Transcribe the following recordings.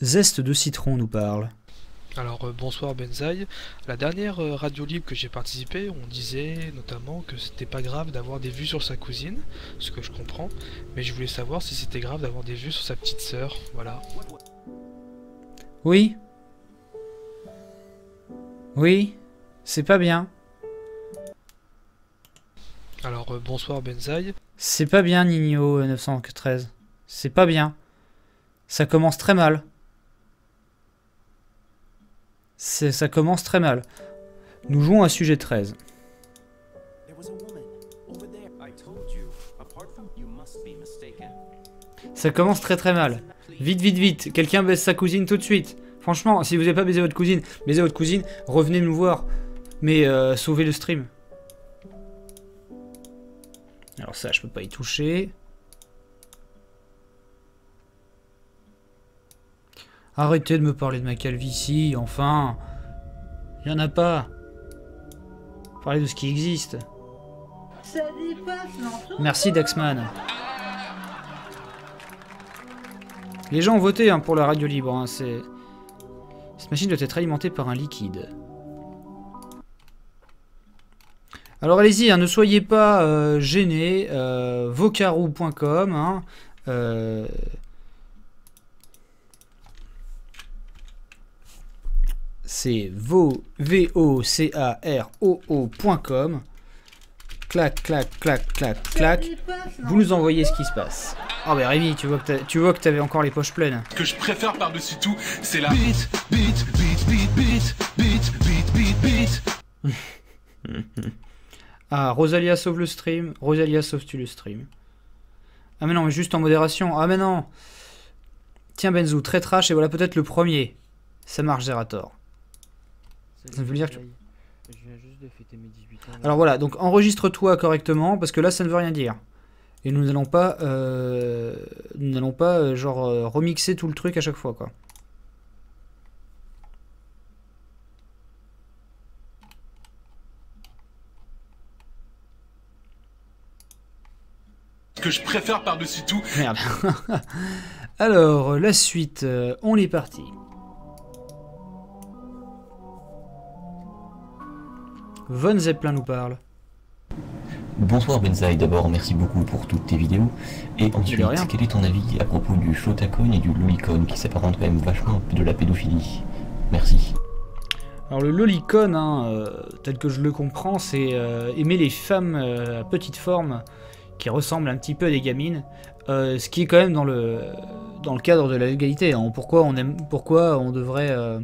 Zeste de citron nous parle. Alors bonsoir Benzaï. La dernière radio libre que j'ai participé, on disait notamment que c'était pas grave d'avoir des vues sur sa cousine, ce que je comprends, mais je voulais savoir si c'était grave d'avoir des vues sur sa petite sœur, voilà. Oui. Oui. C'est pas bien. Alors bonsoir Benzaï. C'est pas bien Nino 913. C'est pas bien. Ça commence très mal. Ça commence très mal. Nous jouons à sujet 13. Ça commence très très mal. Vite, vite, vite. Quelqu'un baise sa cousine tout de suite. Franchement, si vous n'avez pas baisé votre cousine, baisez votre cousine, revenez nous voir. Mais sauvez le stream. Alors ça, je peux pas y toucher. Arrêtez de me parler de ma calvitie, enfin. Il y en a pas. Parlez de ce qui existe. Ça dépasse l'entour. Merci Daxman. Les gens ont voté hein, pour la radio libre. Hein, cette machine doit être alimentée par un liquide. Alors allez-y, hein, ne soyez pas gênés. Vocarou.com. Hein, c'est vocaroo.com. Clac, clac, clac, clac, clac. Vous nous envoyez ce qui se passe. Ah bah Rémi, tu vois que t'avais encore les poches pleines. Ce que je préfère par-dessus tout, c'est la beat, beat, beat, beat, beat, beat, beat, beat, beat. Ah, Rosalia sauve le stream. Rosalia sauve-tu le stream? Ah mais non, mais juste en modération. Ah mais non. Tiens Benzo, très trash et voilà peut-être le premier. Ça marche Zerator. Ça veut dire que... Je viens juste de fêter mes 18 ans. Alors voilà, donc enregistre-toi correctement parce que là ça ne veut rien dire. Et nous n'allons pas, genre remixer tout le truc à chaque fois quoi. Ce que je préfère par-dessus tout. Merde. Alors la suite, on est parti. Von Zeppelin nous parle. Bonsoir Benzaï, d'abord merci beaucoup pour toutes tes vidéos. Et ensuite, quel est ton avis à propos du Shotacon et du Lolicon qui s'apparente quand même vachement de la pédophilie? Merci. Alors le Lolicon, hein, tel que je le comprends, c'est aimer les femmes à petite forme qui ressemblent un petit peu à des gamines. Ce qui est quand même dans le cadre de la légalité. Hein. Pourquoi on devrait...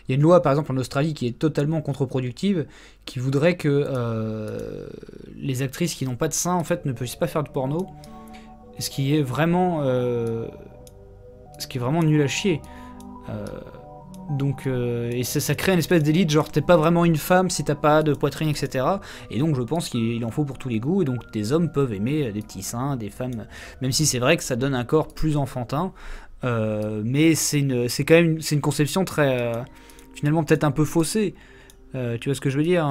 Il y a une loi par exemple en Australie qui est totalement contre-productive, qui voudrait que les actrices qui n'ont pas de seins en fait ne puissent pas faire de porno, ce qui est vraiment nul à chier. Et ça crée une espèce d'élite, genre t'es pas vraiment une femme si t'as pas de poitrine, etc. Et donc je pense qu'il en faut pour tous les goûts, et donc des hommes peuvent aimer des petits seins, des femmes, même si c'est vrai que ça donne un corps plus enfantin, mais c'est quand même une conception très... finalement peut-être un peu faussée. Tu vois ce que je veux dire?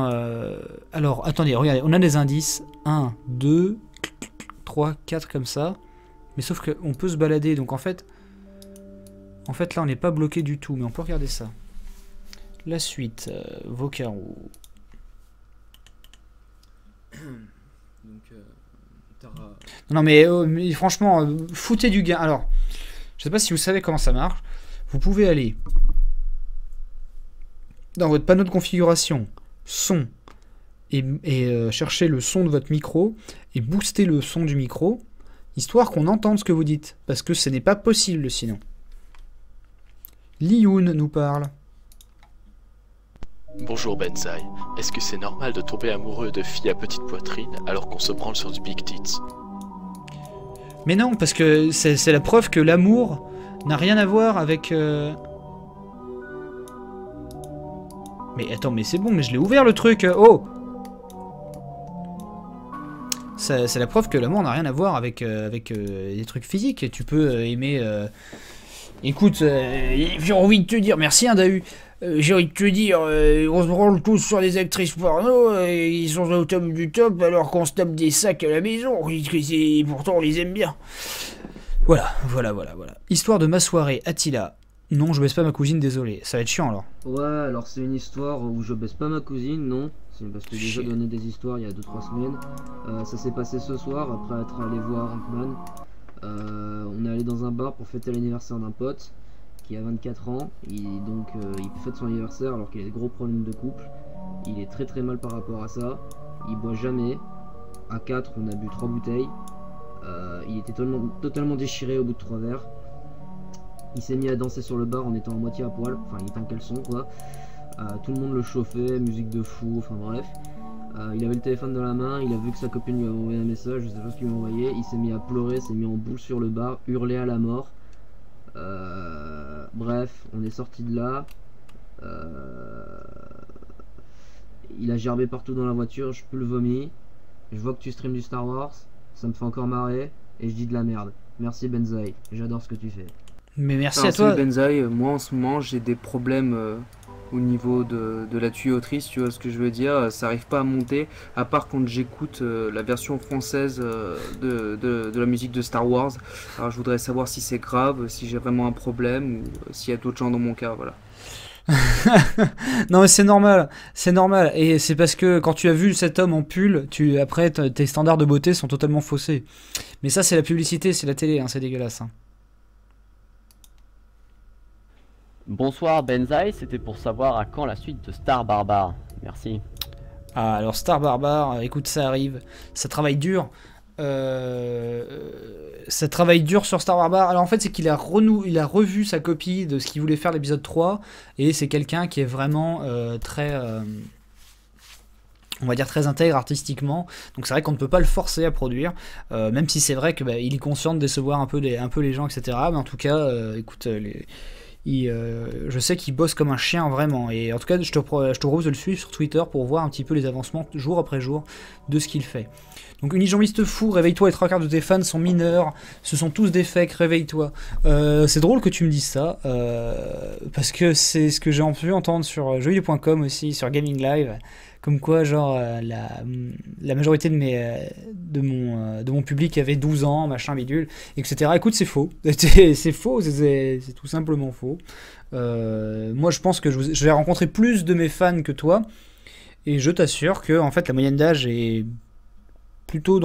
Alors, attendez, regardez, on a des indices. 1, 2, 3, 4 comme ça. Mais sauf qu'on peut se balader, donc en fait là on n'est pas bloqué du tout, mais on peut regarder ça. La suite, Vocarou. Non mais franchement, foutez du gain. Alors, je sais pas si vous savez comment ça marche. Vous pouvez aller dans votre panneau de configuration, son, et chercher le son de votre micro, et booster le son du micro, histoire qu'on entende ce que vous dites, parce que ce n'est pas possible sinon. Lioun nous parle. Bonjour Benzaï, est-ce que c'est normal de tomber amoureux de filles à petite poitrine alors qu'on se branle sur du big tits? Mais non, parce que c'est la preuve que l'amour n'a rien à voir avec... Mais attends, mais c'est bon, mais je l'ai ouvert le truc. Oh, c'est la preuve que l'amour n'a rien à voir avec des trucs physiques. Tu peux aimer... Écoute, j'ai envie de te dire... Merci, hein, Dahu. J'ai envie de te dire, on se branle tous sur des actrices porno, ils sont au top du top alors qu'on se tape des sacs à la maison. Pourtant, on les aime bien. Voilà. Histoire de ma soirée, Attila. Non, je baisse pas ma cousine, désolé. Ça va être chiant alors. Ouais, alors c'est une histoire où je baisse pas ma cousine, non. C'est parce que déjà Chier. donné des histoires il y a 2-3 semaines. Ça s'est passé ce soir après être allé voir Ant-Man. On est allé dans un bar pour fêter l'anniversaire d'un pote qui a 24 ans. Il fête son anniversaire alors qu'il a des gros problèmes de couple. Il est très mal par rapport à ça. Il boit jamais. À 4, on a bu 3 bouteilles. Il était totalement déchiré au bout de 3 verres. Il s'est mis à danser sur le bar en étant à moitié à poil, enfin il était en caleçon quoi. Tout le monde le chauffait, musique de fou, enfin bref. Il avait le téléphone dans la main, il a vu que sa copine lui avait envoyé un message, je sais pas ce qu'il lui a envoyé. Il s'est mis à pleurer, s'est mis en boule sur le bar, hurlé à la mort. Bref, on est sorti de là. Il a gerbé partout dans la voiture, je peux le vomir. Je vois que tu streams du Star Wars, ça me fait encore marrer, et je dis de la merde. Merci Benzaï, j'adore ce que tu fais. Mais merci Alors, à toi. salut Benzaï, moi en ce moment j'ai des problèmes au niveau de la tuyauterie, si tu vois ce que je veux dire. Ça arrive pas à monter, à part quand j'écoute la version française de la musique de Star Wars. Alors je voudrais savoir si c'est grave, si j'ai vraiment un problème ou s'il y a d'autres gens dans mon cas, voilà. Non mais c'est normal, et c'est parce que quand tu as vu cet homme en pull, après tes standards de beauté sont totalement faussés. Mais ça c'est la publicité, c'est la télé, hein, c'est dégueulasse. Hein. Bonsoir Benzaï, c'était pour savoir à quand la suite de Star Barbare. Merci. Ah alors Star Barbare, écoute ça arrive, ça travaille dur. Ça travaille dur sur Star Barbare. Alors en fait c'est qu'il a revu sa copie de ce qu'il voulait faire l'épisode 3 et c'est quelqu'un qui est vraiment très on va dire très intègre artistiquement, donc c'est vrai qu'on ne peut pas le forcer à produire, même si c'est vrai que il est conscient de décevoir un peu les gens, etc. Mais en tout cas écoute je sais qu'il bosse comme un chien vraiment, et en tout cas je te propose de le suivre sur Twitter pour voir un petit peu les avancements jour après jour de ce qu'il fait. Donc unijambiste fou, réveille-toi, les 3 quarts de tes fans sont mineurs, ce sont tous des fakes, réveille-toi. C'est drôle que tu me dises ça, parce que c'est ce que j'ai pu entendre sur jeuxvideo.com aussi, sur Gaming Live, comme quoi genre la majorité de mon public avait 12 ans, machin bidule, etc. Écoute, c'est faux, c'est faux, c'est tout simplement faux. Moi je pense que je vais rencontrer plus de mes fans que toi, et je t'assure que en fait la moyenne d'âge est plutôt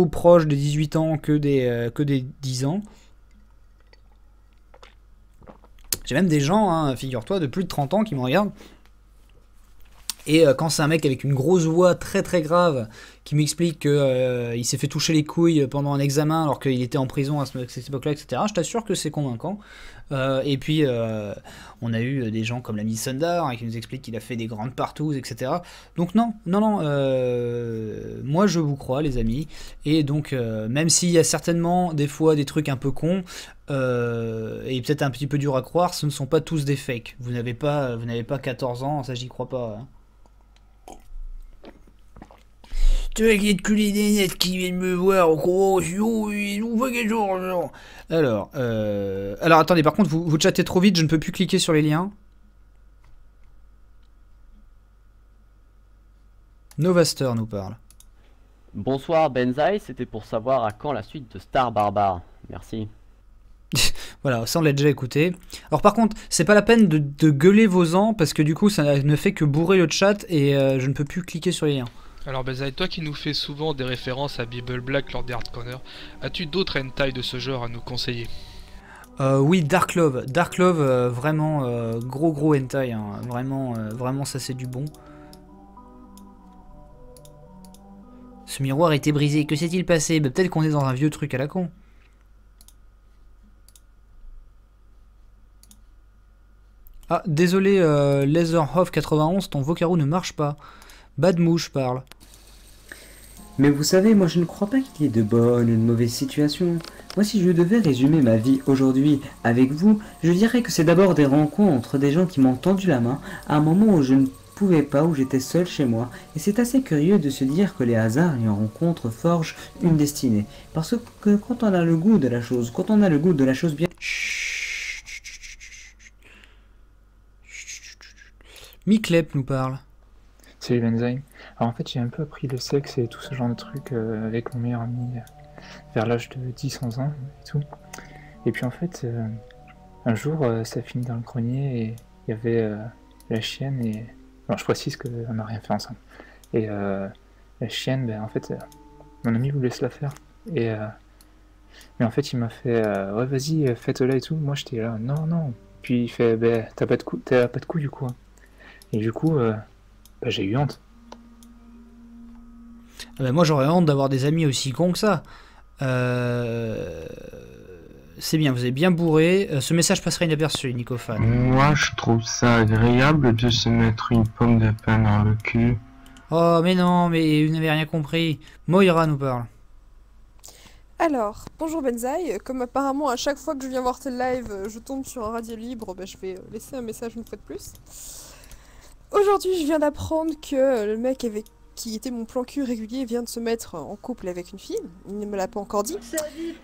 proche des 18 ans que des 10 ans. J'ai même des gens, hein, figure-toi, de plus de 30 ans qui me regardent. Et quand c'est un mec avec une grosse voix très très grave qui m'explique qu'il s'est fait toucher les couilles pendant un examen alors qu'il était en prison à cette époque-là, etc., je t'assure que c'est convaincant. Et puis on a eu des gens comme l'ami Sundar qui nous explique qu'il a fait des grandes partouzes, etc. Donc non, moi je vous crois les amis, et donc même s'il y a certainement des fois des trucs un peu cons et peut-être un petit peu dur à croire, ce ne sont pas tous des fakes. Vous n'avez pas 14 ans, ça j'y crois pas. Hein. Tu vois qu'il y a de culés des nets qui viennent me voir au gros, ils nous voient quelque chose. Alors attendez, par contre, vous chattez trop vite, je ne peux plus cliquer sur les liens. Novaster nous parle. Bonsoir Benzaï, c'était pour savoir à quand la suite de Star Barbare. Merci. Voilà, ça on l'a déjà écouté. Alors par contre, c'est pas la peine de gueuler vos ans, parce que du coup ça ne fait que bourrer le chat et je ne peux plus cliquer sur les liens. Alors Benzaï, toi qui nous fais souvent des références à Bible Black lors des Hard Corner, as-tu d'autres hentai de ce genre à nous conseiller? Oui, Dark Love, vraiment gros hentai, hein. Vraiment ça c'est du bon. Ce miroir était brisé, que s'est-il passé? Bah, peut-être qu'on est dans un vieux truc à la con. Ah, désolé, Laserhoff91, ton Vocarou ne marche pas. Badmouche parle. Mais vous savez, moi je ne crois pas qu'il y ait de bonnes ou de mauvaises situations. Moi si je devais résumer ma vie aujourd'hui avec vous, je dirais que c'est d'abord des rencontres, des gens qui m'ont tendu la main à un moment où je ne pouvais pas, où j'étais seul chez moi. Et c'est assez curieux de se dire que les hasards et en rencontre forgent une destinée. Parce que quand on a le goût de la chose, bien... Miklep nous parle. Salut Benzaï. Alors en fait j'ai un peu appris le sexe et tout ce genre de trucs avec mon meilleur ami vers l'âge de 10-11 ans et tout. Et puis en fait un jour, ça finit dans le grenier et il y avait la chienne et... Alors, je précise qu'on n'a rien fait ensemble. Et la chienne, ben, en fait, mon ami voulait se la faire. Et, mais en fait, il m'a fait ouais, vas-y, faites-la et tout. Moi, j'étais là, non, non. Puis il fait, ben, t'as pas de coup du coup. Hein. Et du coup, ben, j'ai eu honte. Ah ben moi, j'aurais honte d'avoir des amis aussi cons que ça. C'est bien, vous avez bien bourré. Ce message passera inaperçu, Nicofan. Moi, je trouve ça agréable de se mettre une pomme de pain dans le cul. Oh, mais non, mais vous n'avez rien compris. Moira nous parle. Alors, bonjour Benzaï, comme apparemment à chaque fois que je viens voir tes lives, je tombe sur un radio libre, ben, je vais laisser un message une fois de plus. Aujourd'hui, je viens d'apprendre que le mec qui était mon plan cul régulier vient de se mettre en couple avec une fille. Il ne me l'a pas encore dit.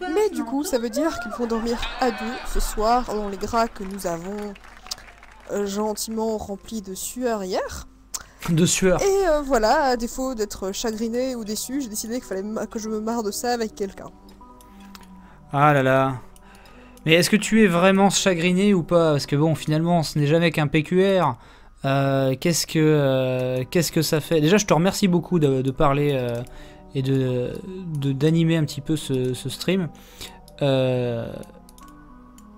Mais du coup, ça veut dire qu'ils vont dormir à deux ce soir dans les draps que nous avons gentiment remplis de sueur hier. De sueur. Et voilà, à défaut d'être chagriné ou déçu, j'ai décidé qu'il fallait que je me marre de ça avec quelqu'un. Ah là là. Mais est-ce que tu es vraiment chagriné ou pas? Parce que bon, finalement, ce n'est jamais qu'un PQR. Qu'est-ce que ça fait? Déjà, je te remercie beaucoup de parler et d'animer un petit peu ce stream.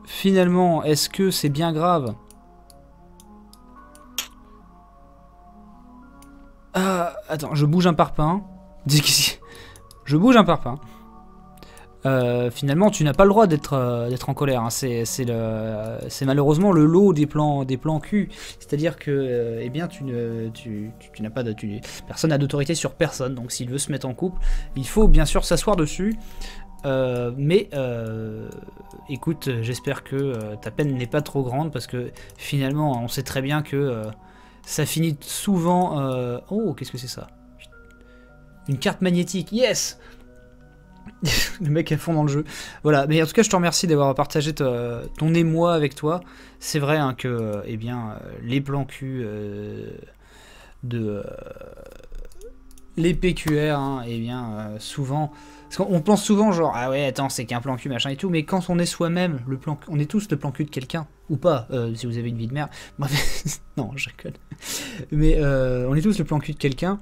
Finalement, est-ce que c'est bien grave? Ah, attends, je bouge un parpaing. Je bouge un parpaing. Finalement, tu n'as pas le droit d'être en colère. Hein. C'est malheureusement le lot des plans cul. C'est-à-dire que, eh bien, tu n'as pas personne n'a d'autorité sur personne. Donc, s'il veut se mettre en couple, il faut bien sûr s'asseoir dessus. Mais écoute, j'espère que ta peine n'est pas trop grande parce que finalement, on sait très bien que ça finit souvent. Oh, qu'est-ce que c'est ça? Une carte magnétique. Yes. Le mec à fond dans le jeu. Voilà, mais en tout cas, je te remercie d'avoir partagé ton émoi avec toi. C'est vrai hein, que eh bien, les plans cul les PQR, hein, eh bien, souvent... Parce qu'on pense souvent genre, ah ouais, attends, c'est qu'un plan cul, machin et tout, mais quand on est soi-même, on est tous le plan cul de quelqu'un, ou pas, si vous avez une vie de merde. Bref, non, je déconne. Mais on est tous le plan cul de quelqu'un.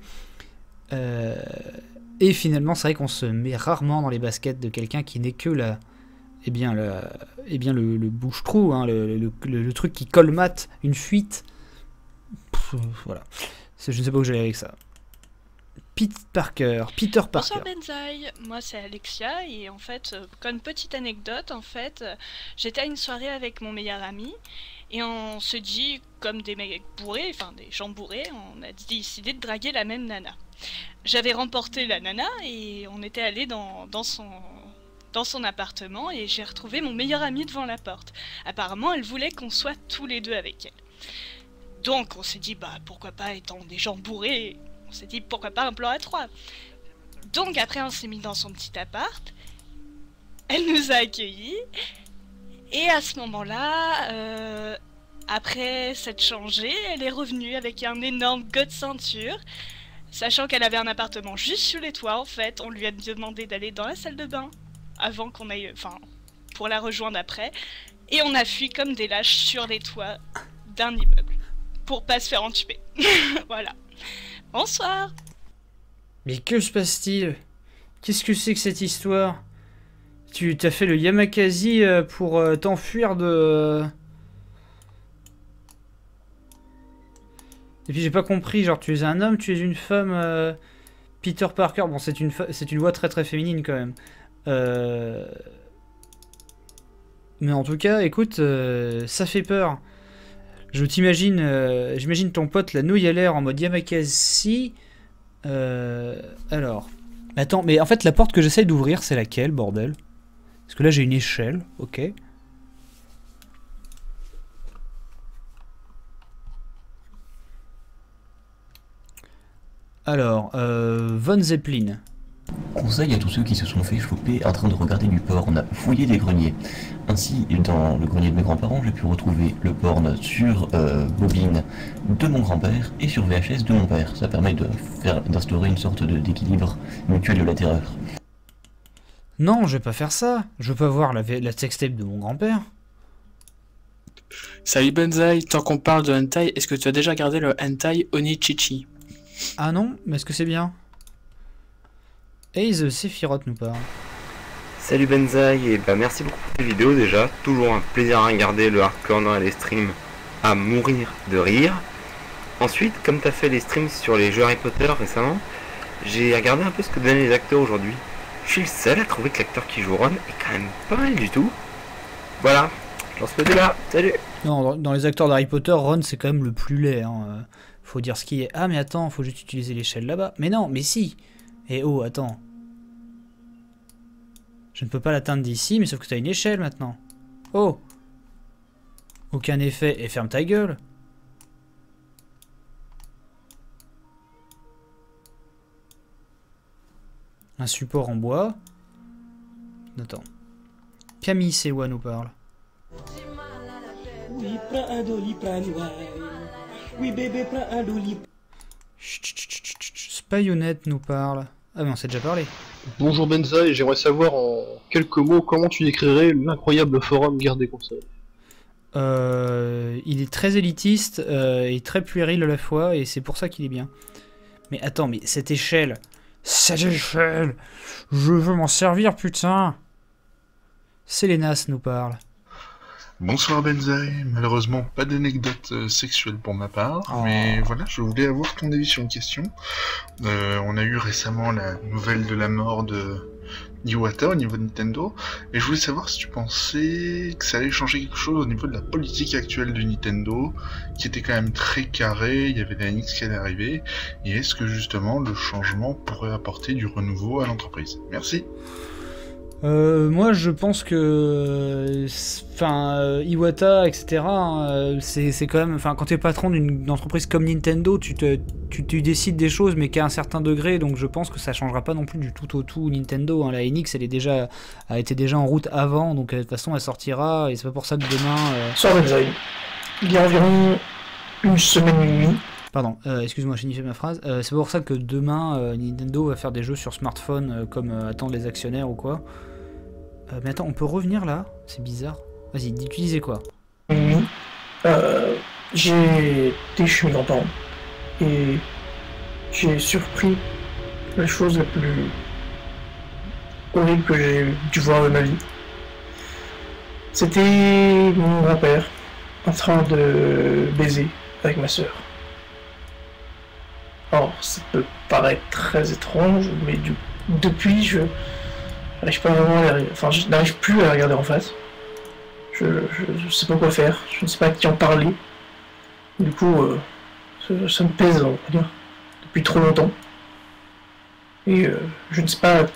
Et finalement, c'est vrai qu'on se met rarement dans les baskets de quelqu'un qui n'est que le bouche-trou, hein, le truc qui colmate une fuite. Pff, voilà. Je ne sais pas où j'allais avec ça. Peter Parker. Bonsoir Benzaï, moi c'est Alexia et en fait, comme petite anecdote, en fait, j'étais à une soirée avec mon meilleur ami et on se dit, comme des mecs bourrés, enfin des gens bourrés, on a décidé de draguer la même nana. J'avais remporté la nana et on était allé dans son appartement et j'ai retrouvé mon meilleur ami devant la porte. Apparemment, elle voulait qu'on soit tous les deux avec elle. Donc on s'est dit, bah pourquoi pas, étant des gens bourrés, on s'est dit pourquoi pas un plan à 3. Donc après on s'est mis dans son petit appart, elle nous a accueillis et à ce moment-là, après s'être changée, elle est revenue avec un énorme god de ceinture, sachant qu'elle avait un appartement juste sur les toits en fait. On lui a demandé d'aller dans la salle de bain avant qu'on aille, enfin pour la rejoindre après, et on a fui comme des lâches sur les toits d'un immeuble pour pas se faire entuber. Voilà. Bonsoir. Mais que se passe-t-il? Qu'est-ce que c'est que cette histoire? Tu t'as fait le Yamakasi pour t'enfuir de... Et puis j'ai pas compris, genre tu es un homme, tu es une femme... Peter Parker, bon c'est une voix très très féminine quand même. Mais en tout cas, écoute, ça fait peur. Je t'imagine, j'imagine ton pote la nouille à l'air en mode Yamakasi. Alors, attends, mais en fait la porte que j'essaye d'ouvrir, c'est laquelle, bordel? Parce que là j'ai une échelle, ok. Alors, Von Zeppelin. Conseil à tous ceux qui se sont fait choper en train de regarder du porn, on a fouillé des greniers. Ainsi, dans le grenier de mes grands-parents, j'ai pu retrouver le porn sur bobine de mon grand-père et sur VHS de mon père. Ça permet d'instaurer une sorte d'équilibre mutuel de la terreur. Non, je vais pas faire ça. Je veux pas voir la sextape de mon grand-père. Salut Benzaï, tant qu'on parle de hentai, est-ce que tu as déjà regardé le hentai Onichichi? Ah non, mais est-ce que c'est bien? Hey, The Sephiroth nous parle. Salut Benzaï, et bah merci beaucoup pour tes vidéos déjà. Toujours un plaisir à regarder le hardcore et les streams à mourir de rire. Ensuite, comme tu as fait les streams sur les jeux Harry Potter récemment, j'ai regardé un peu ce que donnaient les acteurs aujourd'hui. Je suis le seul à trouver que l'acteur qui joue Ron est quand même pas mal du tout. Voilà, je lance le débat, salut. Non, dans les acteurs d'Harry Potter, Ron c'est quand même le plus laid. Hein. Faut dire ce qui est. Ah mais attends, faut juste utiliser l'échelle là-bas. Mais non, mais si. Et oh, attends. Je ne peux pas l'atteindre d'ici, mais sauf que t'as une échelle maintenant. Oh. Aucun effet. Et ferme ta gueule. Un support en bois. Attends. Camille Sewa nous parle. Oui, prends un dolly, prends oui, bébé, prends un dolly. Spyonette nous parle. Ah mais on s'est déjà parlé. Bonjour Benzaï, j'aimerais savoir en quelques mots comment tu décrirais l'incroyable forum Guerre des consoles. Il est très élitiste et très puéril à la fois, et c'est pour ça qu'il est bien. Mais attends, mais cette échelle, je veux m'en servir, putain. Sélénas nous parle. Bonsoir Benzaï, malheureusement pas d'anecdote sexuelle pour ma part, mais voilà, je voulais avoir ton avis sur une question. On a eu récemment la nouvelle de la mort de Iwata au niveau de Nintendo, et je voulais savoir si tu pensais que ça allait changer quelque chose au niveau de la politique actuelle de Nintendo, qui était quand même très carrée, il y avait la NX qui allait arriver, et est-ce que justement le changement pourrait apporter du renouveau à l'entreprise? Merci. Moi je pense que Iwata etc c'est quand même, enfin quand t'es patron d'une entreprise comme Nintendo tu décides des choses mais qu'à un certain degré, donc je pense que ça changera pas non plus du tout au tout Nintendo, hein. La NX elle est a été déjà en route avant, donc de toute façon elle sortira, et c'est pas pour ça que demain Il y a environ une semaine et demie. Pardon, excuse-moi, j'ai fait ma phrase. C'est pas pour ça que demain Nintendo va faire des jeux sur smartphone comme attendent les actionnaires ou quoi. Mais attends, on peut revenir là? C'est bizarre. Vas-y, tu disais quoi? J'ai été chez mes grands-parents et j'ai surpris la chose la plus horrible que j'ai dû voir de ma vie. C'était mon grand-père en train de baiser avec ma sœur. Alors, ça peut paraître très étrange, mais depuis, je n'arrive pas vraiment à enfin, je n'arrive plus à la regarder en face. Je sais pas quoi faire, je ne sais pas à qui en parler. Du coup, ça me pèse, on va dire, depuis trop longtemps. Et je ne sais pas à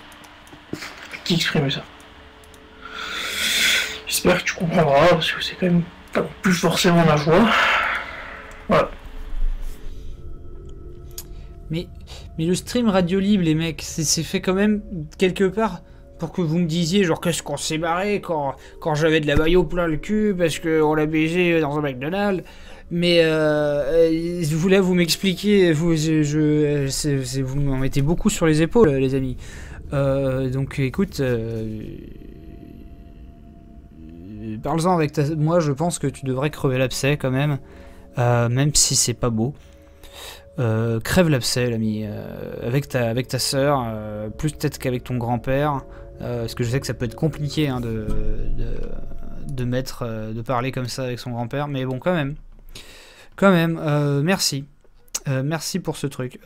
qui exprimer ça. J'espère que tu comprendras, parce que c'est quand même pas plus forcément ma joie. Voilà. Mais le stream Radio Libre, les mecs, c'est fait quand même quelque part pour que vous me disiez genre qu'est-ce qu'on s'est barré quand j'avais de la maillot plein le cul parce qu'on l'a baisé dans un McDonald's. Mais je voulais vous m'expliquer, vous m'en mettez beaucoup sur les épaules, les amis. Donc écoute, parle-en avec moi, je pense que tu devrais crever l'abcès quand même, même si c'est pas beau. Crève l'abcès, l'ami, avec ta sœur, plus peut-être qu'avec ton grand-père, parce que je sais que ça peut être compliqué hein, de parler comme ça avec son grand-père, mais bon, quand même, merci, merci pour ce truc.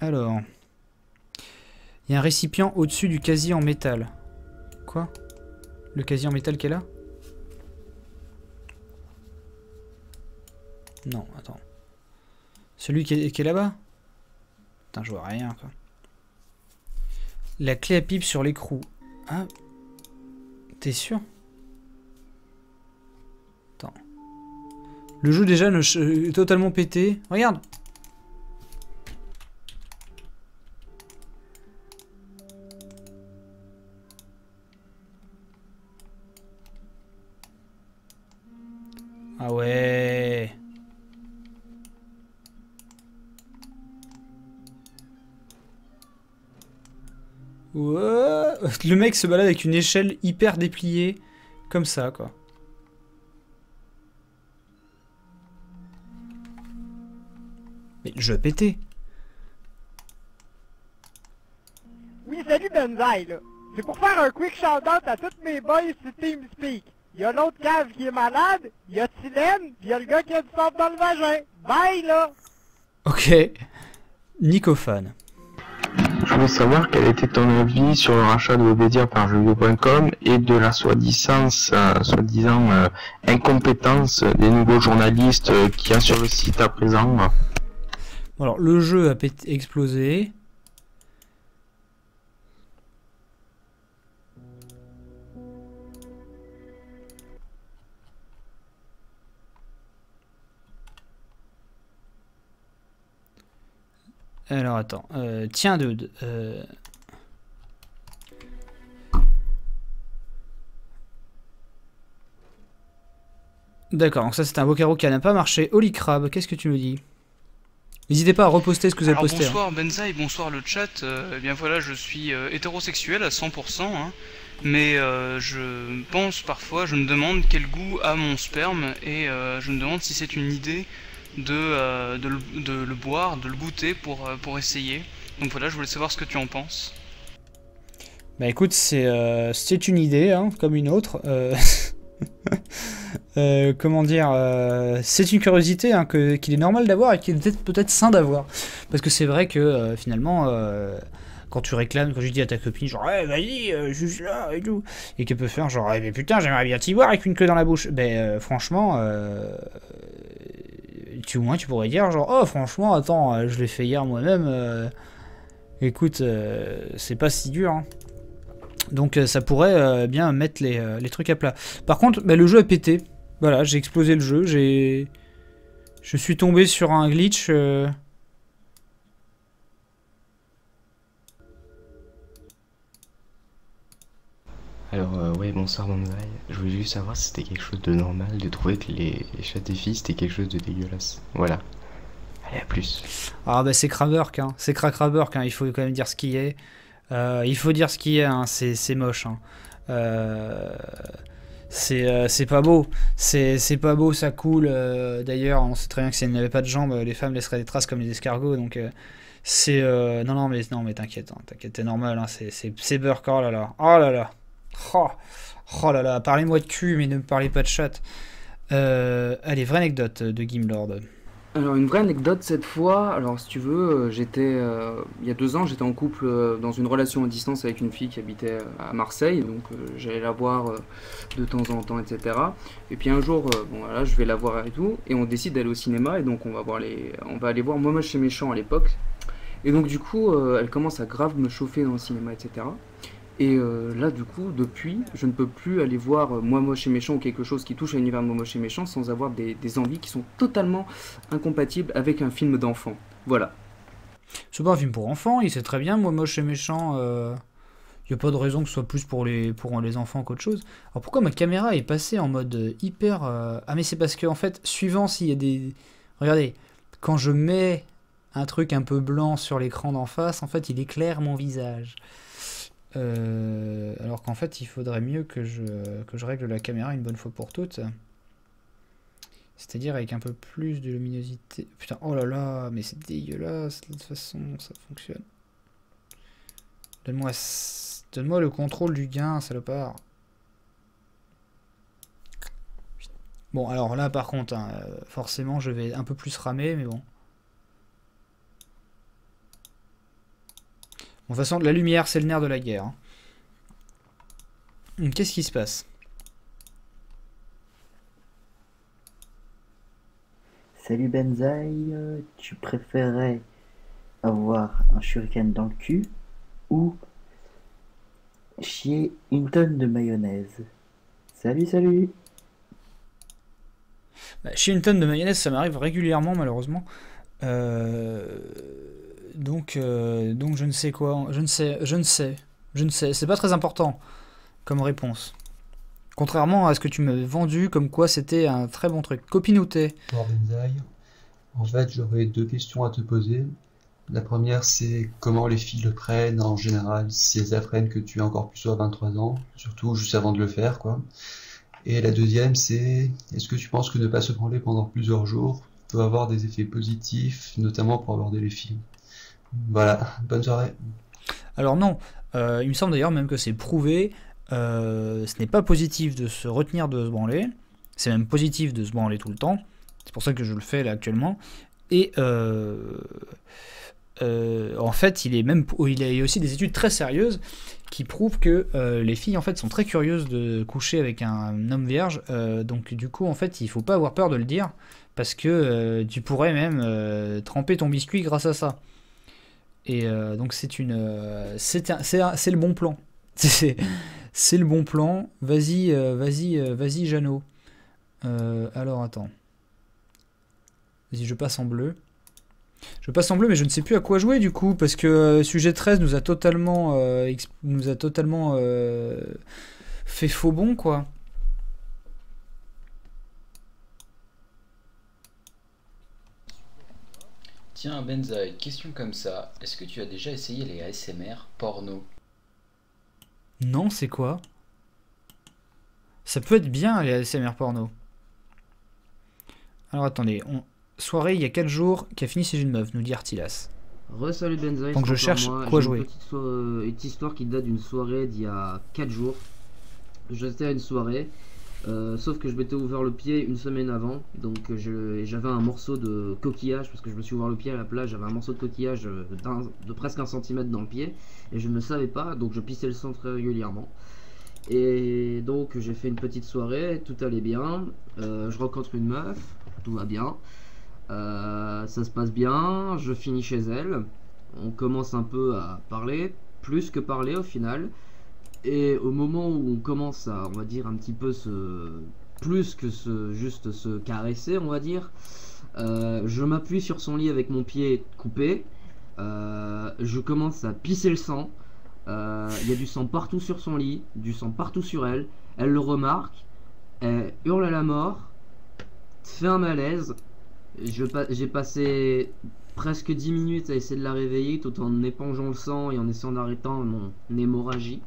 Alors, il y a un récipient au-dessus du casier en métal. Quoi? Le casier en métal qui est là? Non, attends. Celui qui est là-bas? Putain, je vois rien, quoi. La clé à pipe sur l'écrou. Ah. T'es sûr? Attends. Le jeu, déjà, est totalement pété. Regarde! Ah ouais. Ouais. Le mec se balade avec une échelle hyper dépliée, comme ça, quoi. Mais le jeu a pété. Oui, salut Benzaï, là. C'est pour faire un quick shout-out à tous mes boys sur TeamSpeak. Il y a l'autre cave qui est malade, il y a Tylène, puis il y a le gars qui a du sang dans le vagin. Bye, là! Ok. Nicofan. Je voulais savoir quel était ton avis sur le rachat de Webedia par jeuxvideo.com et de la soi-disant incompétence des nouveaux journalistes qu'il y a sur le site à présent. Alors, le jeu a explosé. Alors attends, tiens dude, d'accord, donc ça c'est un Vocaro qui n'a pas marché. Holy Crab, qu'est-ce que tu me dis? N'hésitez pas à reposter ce que vous avez Alors, posté. bonsoir Benzaï, bonsoir le chat. Eh bien voilà, je suis hétérosexuel à 100%, hein, mais je pense parfois, je me demande quel goût a mon sperme et je me demande si c'est une idée de le boire, de le goûter pour essayer. Donc voilà, je voulais savoir ce que tu en penses. Bah écoute, c'est une idée, hein, comme une autre. Comment dire, c'est une curiosité hein, qu'il est normal d'avoir et qu'il est peut-être sain d'avoir. Parce que c'est vrai que finalement, quand tu réclames, quand je dis à ta copine, genre, hey, vas-y, juste là et tout, et qu'elle peut faire genre, mais putain, j'aimerais bien t'y voir avec une queue dans la bouche. Ben franchement, au moins tu pourrais dire genre, oh franchement, attends, je l'ai fait hier moi-même, écoute, c'est pas si dur. Hein. Donc ça pourrait bien mettre les trucs à plat. Par contre, bah, le jeu a pété. Voilà, j'ai explosé le jeu. Je suis tombé sur un glitch. Alors ouais, bonsoir Banzai. Je voulais juste savoir si c'était quelque chose de normal de trouver que les chats des filles c'était quelque chose de dégueulasse. Voilà. Allez, à plus. Ah bah c'est Kraberk, hein. C'est Kraberk, hein. Il faut quand même dire ce qui est. Il faut dire ce qui est, hein. C'est moche. Hein. C'est pas beau. C'est pas beau, ça coule. D'ailleurs, on sait très bien que si elles n'avaient pas de jambes, les femmes laisseraient des traces comme les escargots. Donc c'est... Non mais t'inquiète. Hein. T'inquiète, t'es normal. Hein. C'est Burk. Oh là là. Oh là là. Oh là là. Parlez-moi de cul, mais ne me parlez pas de chat. Allez, vraie anecdote de Gimlord. Alors une vraie anecdote cette fois, alors si tu veux, j'étais il y a 2 ans, j'étais en couple dans une relation à distance avec une fille qui habitait à Marseille, donc j'allais la voir de temps en temps, etc. Et puis un jour, bon voilà, je vais la voir et tout, et on décide d'aller au cinéma, et donc on va aller voir Moi Moche et Méchant à l'époque. Et donc du coup, elle commence à grave me chauffer dans le cinéma, etc. Et là, du coup, depuis, je ne peux plus aller voir Moi Moche et Méchant ou quelque chose qui touche à l'univers de Moi Moche et Méchant sans avoir des envies qui sont totalement incompatibles avec un film d'enfant. Voilà. C'est pas un film pour enfants, il sait très bien, Moi Moche et Méchant. Il n'y a pas de raison que ce soit plus pour les enfants qu'autre chose. Alors pourquoi ma caméra est passée en mode hyper... Ah mais c'est parce que, en fait, suivant s'il y a des... Regardez, quand je mets un truc un peu blanc sur l'écran d'en face, en fait, il éclaire mon visage. Alors qu'en fait il faudrait mieux que je règle la caméra une bonne fois pour toutes, c'est à dire avec un peu plus de luminosité. Putain, oh là là, mais c'est dégueulasse. De toute façon ça fonctionne. Donne-moi le contrôle du gain, salopard. Bon alors là par contre hein, forcément je vais un peu plus ramer, mais bon. De toute façon, la lumière, c'est le nerf de la guerre. Hein. Qu'est-ce qui se passe? Salut Benzaï, tu préférais avoir un shuriken dans le cul ou chier une tonne de mayonnaise? Salut. Bah, chier une tonne de mayonnaise, ça m'arrive régulièrement, malheureusement. Donc je ne sais quoi, je ne sais, c'est pas très important comme réponse. Contrairement à ce que tu m'avais vendu, comme quoi c'était un très bon truc. Copinouté. Bonjour Benzaï. En fait, j'aurais 2 questions à te poser. La première, c'est comment les filles le prennent en général, si elles apprennent que tu es encore plus à 23 ans, surtout juste avant de le faire, quoi. Et la deuxième, c'est est-ce que tu penses que ne pas se branler pendant plusieurs jours peut avoir des effets positifs, notamment pour aborder les filles. Voilà, bonne soirée. Alors non, il me semble d'ailleurs même que c'est prouvé, ce n'est pas positif de se retenir de se branler, c'est même positif de se branler tout le temps, c'est pour ça que je le fais là actuellement, et en fait il y a aussi des études très sérieuses qui prouvent que les filles en fait sont très curieuses de coucher avec un homme vierge, donc du coup en fait il faut pas avoir peur de le dire, parce que tu pourrais même tremper ton biscuit grâce à ça. Et donc c'est le bon plan. C'est le bon plan. Vas-y Jeannot. Alors attends. Vas-y, je passe en bleu. Je passe en bleu, mais je ne sais plus à quoi jouer du coup, parce que sujet 13 nous a totalement fait faux bon, quoi. Tiens, Benzaï, question comme ça. Est-ce que tu as déjà essayé les ASMR porno? Non, c'est quoi? Ça peut être bien les ASMR porno. Alors attendez, soirée il y a 4 jours qui a fini chez une meuf, nous dit Artilas. Salut Benzaï. Donc je cherche quoi jouer. Une petite histoire qui date d'une soirée d'il y a 4 jours. J'étais à une soirée, sauf que je m'étais ouvert le pied une semaine avant, donc j'avais un morceau de coquillage, parce que je me suis ouvert le pied à la plage, j'avais un morceau de coquillage de presque 1 centimètre dans le pied, et je ne le savais pas, donc je pissais le sang très régulièrement. Et donc j'ai fait une petite soirée, tout allait bien, je rencontre une meuf, tout va bien, ça se passe bien, je finis chez elle, on commence un peu à parler, plus que parler au final, et au moment où on commence à, on va dire, un petit peu plus que juste se caresser, on va dire, je m'appuie sur son lit avec mon pied coupé, je commence à pisser le sang. Il y a du sang partout sur son lit, du sang partout sur elle. Elle le remarque, elle hurle à la mort, fait un malaise. J'ai passé presque 10 minutes à essayer de la réveiller tout en épongeant le sang et en essayant d'arrêter mon hémorragie.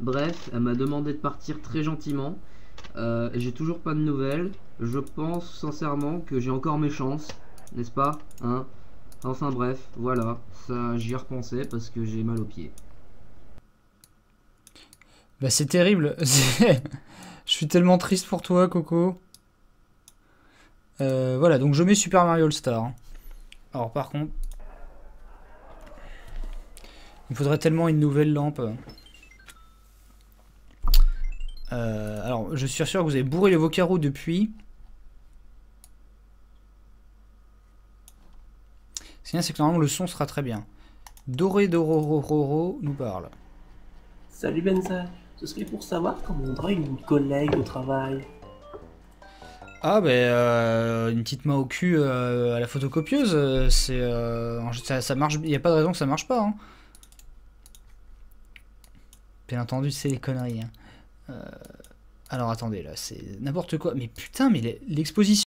Bref, elle m'a demandé de partir très gentiment. J'ai toujours pas de nouvelles. Je pense sincèrement que j'ai encore mes chances, n'est-ce pas, hein? Enfin bref, voilà, ça j'y ai repensé parce que j'ai mal aux pieds. Bah c'est terrible, je suis tellement triste pour toi Coco. Voilà, donc je mets Super Mario All-Star. Alors par contre, il faudrait tellement une nouvelle lampe. Alors je suis sûr que vous avez bourré vos carreaux depuis. Ce qui est bien, c'est que normalement le son sera très bien. Doré Dororo nous parle. Salut Benza, ce serait pour savoir comment on drague une collègue au travail. Ah une petite main au cul à la photocopieuse, ça marche, il n'y a pas de raison que ça marche pas. Hein. Bien entendu, c'est des conneries. Hein. Alors attendez, là c'est n'importe quoi. Mais putain, mais l'exposition.